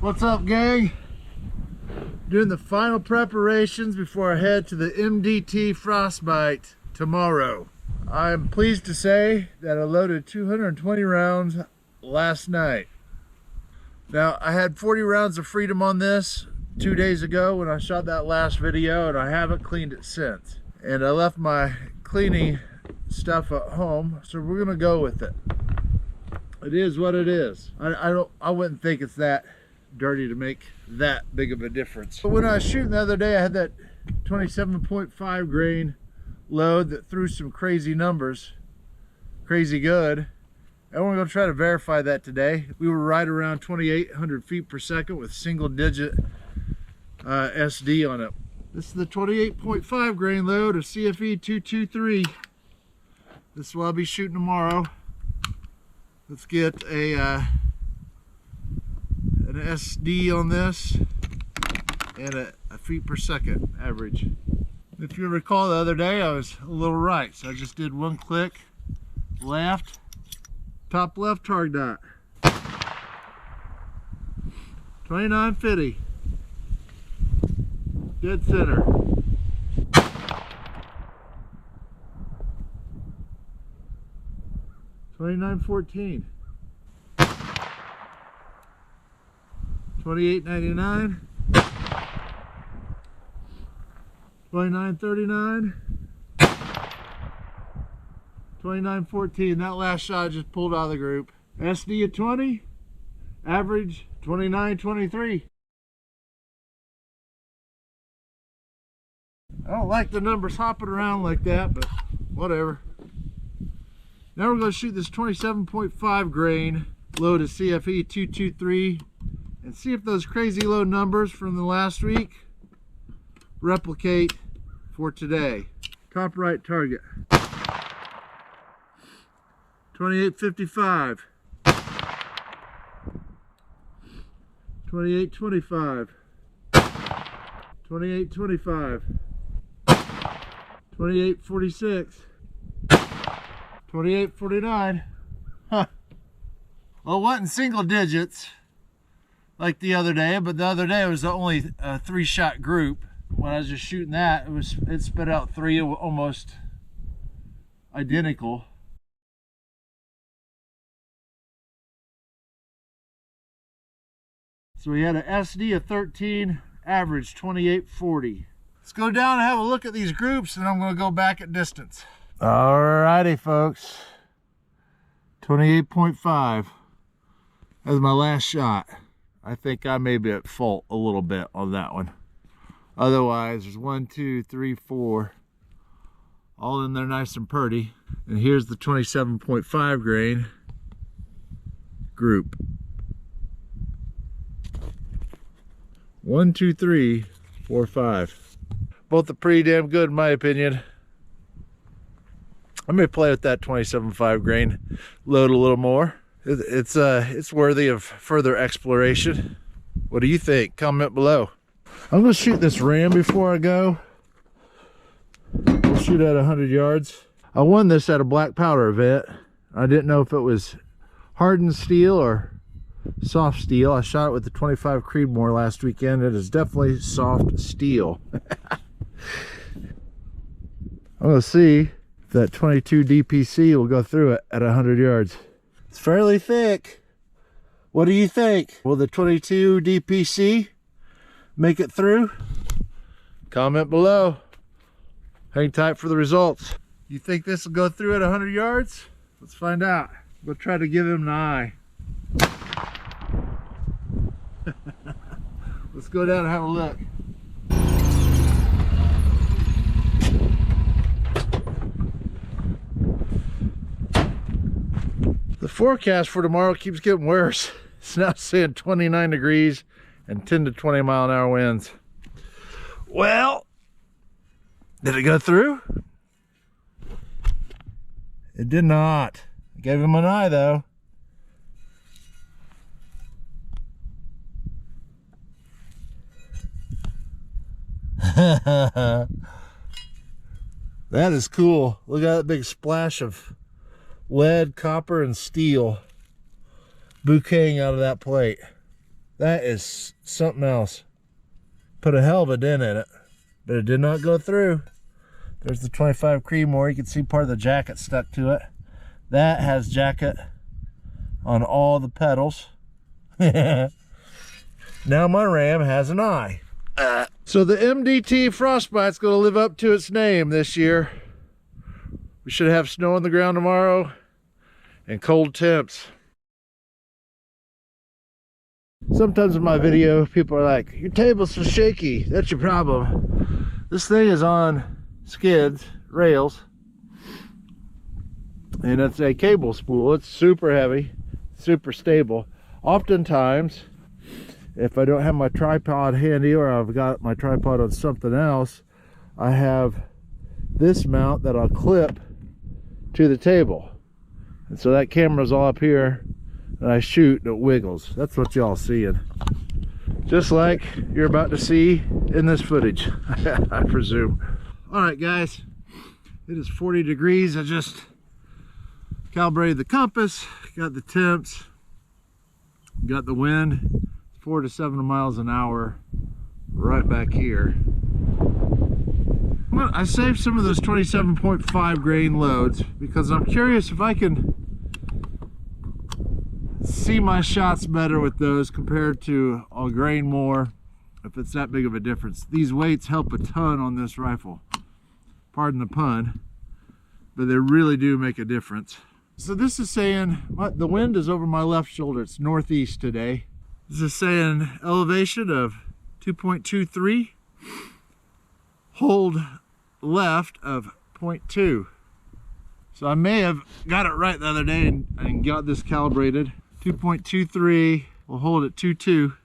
What's up, gang? Doing the final preparations before I head to the MDT Frostbite tomorrow. I'm pleased to say that I loaded 220 rounds last night. Now, I had 40 rounds of freedom on this 2 days ago when I shot that last video, and I haven't cleaned it since. And I left my cleaning stuff at home, so we're gonna go with it. It is what it is. I wouldn't think it's that dirty to make that big of a difference. But when I was shooting the other day, I had that 27.5 grain load that threw some crazy numbers, crazy good. And we're going to try to verify that today. We were right around 2,800 feet per second with single digit SD on it. This is the 28.5 grain load of CFE223. This is what I'll be shooting tomorrow. Let's get an SD on this and a feet per second average. If you recall the other day, I was a little right, so I just did one click left, top left target dot. 2950, dead center. $29.14, $28.99, $29.39, $29.14. That last shot I just pulled out of the group. SD at 20, average $29.23. I don't like the numbers hopping around like that, but whatever. Now we're going to shoot this 27.5 grain load of CFE223 and see if those crazy low numbers from the last week replicate for today. Top right target. 28.55. 28.25. 28.25. 28.46. 28.49. Huh. Well, it wasn't single digits like the other day, but the other day it was only a 3-shot group. When I was just shooting that, it spit out 3 almost identical. So we had an SD of 13, average 28.40. Let's go down and have a look at these groups, and I'm going to go back at distance. Alrighty, folks. 28.5. That's my last shot. I think I may be at fault a little bit on that one. Otherwise, there's 1, 2, 3, 4, all in there nice and pretty. And here's the 27.5 grain group. 1, 2, 3, 4, 5. Both are pretty damn good in my opinion. I may play with that 27.5 grain load a little more. It's worthy of further exploration. What do you think? Comment below. I'm gonna shoot this ram before I go. We'll shoot at 100 yards. I won this at a black powder event. I didn't know if it was hardened steel or soft steel. I shot it with the 25 Creedmoor last weekend. It is definitely soft steel. I'm gonna see if that 22 DPC will go through it at 100 yards. It's fairly thick. What do you think? Will the 22 DPC make it through? Comment below. Hang tight for the results. You think this will go through at 100 yards? Let's find out. We'll try to give him an eye. Let's go down and have a look. The forecast for tomorrow keeps getting worse. It's now saying 29 degrees and 10 to 20 mile an hour winds. Well, did it go through? It did not. I gave him an eye though. That is cool. Look at that big splash of lead, copper, and steel bouqueting out of that plate. That is something else. Put a hell of a dent in it, but it did not go through. There's the 25 Creedmoor. You can see part of the jacket stuck to it. That has jacket on all the pedals. Now my Ram has an eye. So the MDT Frostbite's going to live up to its name this year. We should have snow on the ground tomorrow and cold temps. Sometimes in my video, people are like, your table's so shaky. That's your problem. This thing is on skids, rails, and it's a cable spool. It's super heavy, super stable. Oftentimes, if I don't have my tripod handy or I've got my tripod on something else, I have this mount that I'll clip to the table. And so that camera's all up here and I shoot and it wiggles. That's what y'all seeing. Just like you're about to see in this footage, I presume. All right, guys, it is 40 degrees. I just calibrated the compass, got the temps, got the wind, 4 to 7 miles an hour right back here. Well, I saved some of those 27.5 grain loads because I'm curious if I can see my shots better with those compared to a grain more, if it's that big of a difference. These weights help a ton on this rifle, pardon the pun, but they really do make a difference. So this is saying the wind is over my left shoulder. It's northeast today. This is saying elevation of 2.23, hold left of 0.2. So I may have got it right the other day and got this calibrated. 2.23, we'll hold at 2.2.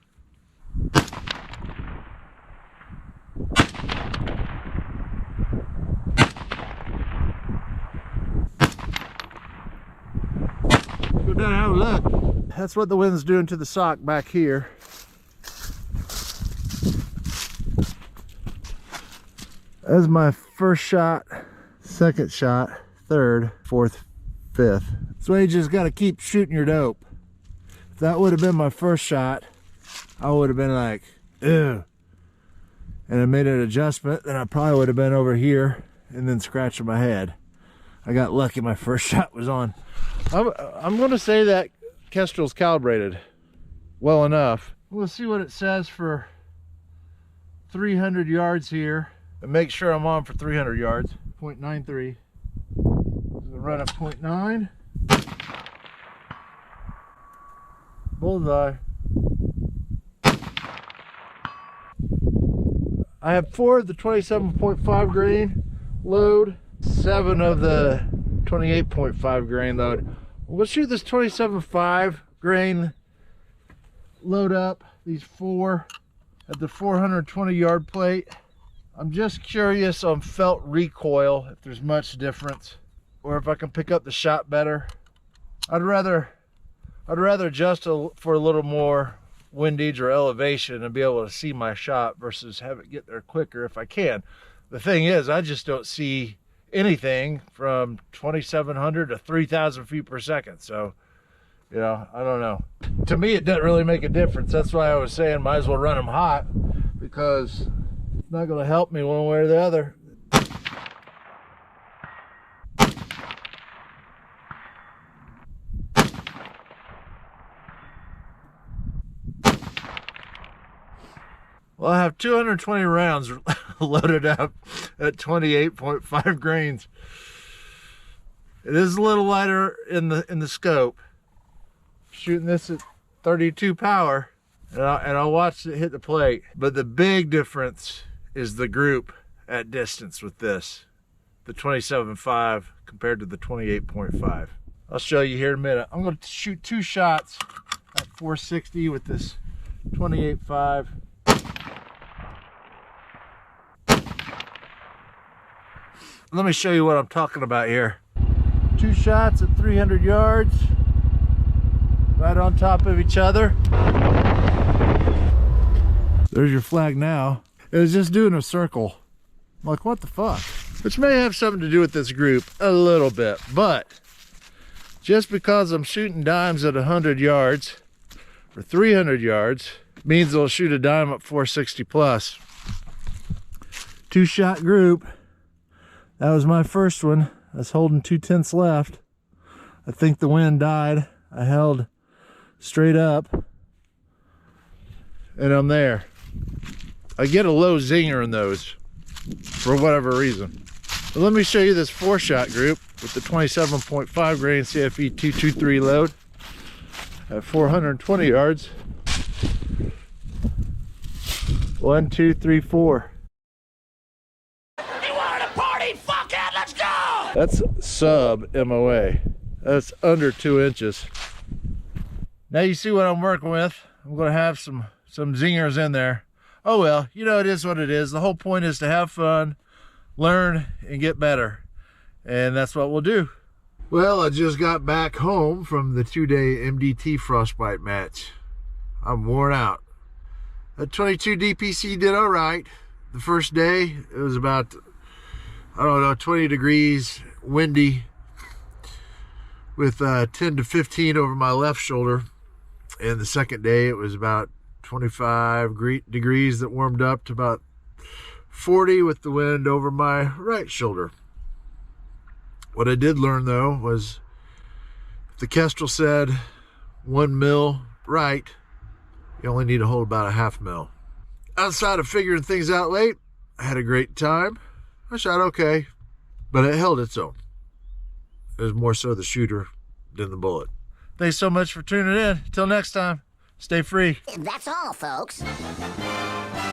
Go down and have a look. That's what the wind's doing to the sock back here. That's my first shot, second shot, third, fourth, fifth. So you just got to keep shooting your dope. If that would have been my first shot, I would have been like, ew. And I made an adjustment, then I probably would have been over here and then scratching my head. I got lucky my first shot was on. I'm going to say that Kestrel's calibrated well enough. We'll see what it says for 300 yards here. And make sure I'm on for 300 yards. 0.93. Run at 0.9. Bullseye. I have 4 of the 27.5 grain load, 7 of the 28.5 grain load. We'll shoot this 27.5 grain load up, these 4 at the 420 yard plate. I'm just curious on felt recoil, if there's much difference, or if I can pick up the shot better. I'd rather adjust for a little more windage or elevation and be able to see my shot versus have it get there quicker if I can. The thing is, I just don't see anything from 2,700 to 3,000 feet per second. So, you know, I don't know. To me, it doesn't really make a difference. That's why I was saying might as well run them hot, because it's not going to help me one way or the other. Well, I have 220 rounds loaded up at 28.5 grains. It is a little lighter in the scope. Shooting this at 32 power, and I'll watch it hit the plate. But the big difference is the group at distance with this, the 27.5 compared to the 28.5. I'll show you here in a minute. I'm going to shoot 2 shots at 460 with this 28.5. Let me show you what I'm talking about here. 2 shots at 300 yards, right on top of each other. There's your flag now. It was just doing a circle. I'm like, what the fuck? Which may have something to do with this group a little bit, but just because I'm shooting dimes at 100 yards for 300 yards. Means they'll shoot a dime up 460 plus. 2-shot group. That was my first one. I was holding 2/10 left. I think the wind died. I held straight up, and I'm there. I get a low zinger in those for whatever reason. But let me show you this 4-shot group with the 27.5 grain CFE223 load at 420 yards. 1, 2, 3, 4. You wanted to party? Fuck it, let's go! That's sub MOA. That's under 2 inches. Now you see what I'm working with. I'm gonna have some zingers in there. Oh well, you know, it is what it is. The whole point is to have fun, learn, and get better. And that's what we'll do. Well, I just got back home from the 2-day MDT Frostbite match. I'm worn out. That 22 DPC did all right. The first day, it was about, I don't know, 20 degrees, windy, with 10 to 15 over my left shoulder. And the second day, it was about 25 degrees that warmed up to about 40 with the wind over my right shoulder. What I did learn, though, was the Kestrel said 1 mil right, you only need to hold about a 1/2 mil. Outside of figuring things out late, I had a great time. I shot okay, but it held its own. It was more so the shooter than the bullet. Thanks so much for tuning in. Till next time, stay free. That's all, folks.